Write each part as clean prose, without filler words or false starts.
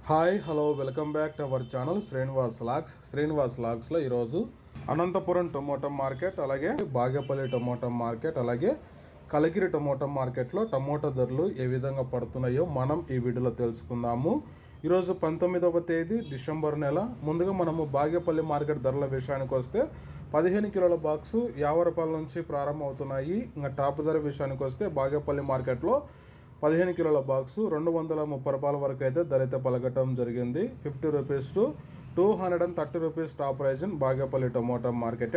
Hi hello welcome back to our channel Srinivas లాగ్స్లో ఈరోజు Anantapuram tomato market, అలాగే బాగేపల్లి టొమాటో మార్కెట్, అలాగే కలిగిరి టొమాటో మార్కెట్లో టమోటా ధరలు ఏ విధంగా పడుతున్నాయో మనం ఈ వీడియోలో తెలుసుకుందాము. ఈరోజు 19వ తేదీ డిసెంబర్ నెల. ముందుగా మనము బాగేపల్లి మార్కెట్ ధరల విషయానికి వస్తే 15 కిలోల బాక్సు 50 రూపాయల నుంచి ప్రారంభం అవుతున్నాయి. ఇంకా టాప్ ధర విషయానికి వస్తే బాగేపల్లి మార్కెట్లో 15 కిలోల బాక్సు 230 రూపాయల వరకు అయితే ధర అయితే పలకటం జరిగింది. 50 rupees to 230 rupees top price in Bagepalli tomato market.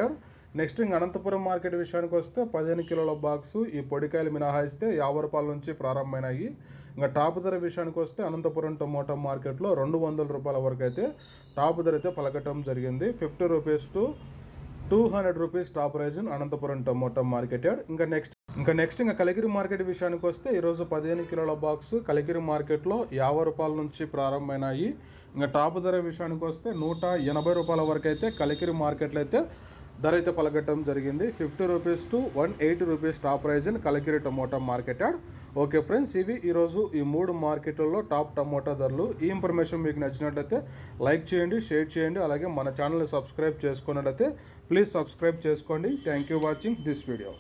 Next ఇంక అనంతపురం మార్కెట్ విషయానికి వస్తే 15 కిలోల బాక్సు ఈ పొడికాయలు మినహాయిస్తే 50 రూపాయల నుంచి ప్రారంభమైనాయి. ఇంకా టాప్ ధర విషయానికి వస్తే అనంతపురం టొమాటో మార్కెట్లో 200 రూపాయల వరకు అయితే టాప్ ధర అయితే పలకటం జరిగింది. 50 rupees to 200 rupees top price in Anantapuram tomato market. ఇంకా నెక్స్ట్ కలిగిరి మార్కెట్ విషయానికి వస్తే ఈరోజు 15 కిలోల బాక్సు కలిగిరి మార్కెట్లో 50 రూపాయల నుంచి ప్రారంభమైనాయి. ఇంకా టాప్ ధర విషయానికి వస్తే 180 రూపాయల వరకు అయితే కలిగిరి మార్కెట్లో అయితే ధర అయితే పలకటం జరిగింది. 50 rupees to 180 rupees top price in Kaligiri tomato market. Okay friends, ఇవి ఈరోజు ఈ 3 మార్కెట్లలో టాప్ టమోటా ధరలు. ఈ ఇన్ఫర్మేషన్ మీకు నచ్చినట్లయితే లైక్ చేయండి, షేర్ చేయండి, అలాగే మన ఛానల్ని సబ్స్క్రైబ్ చేసుకున్నట్లయితే ప్లీజ్ సబ్స్క్రైబ్ చేసుకోండి. Thank you watching this video.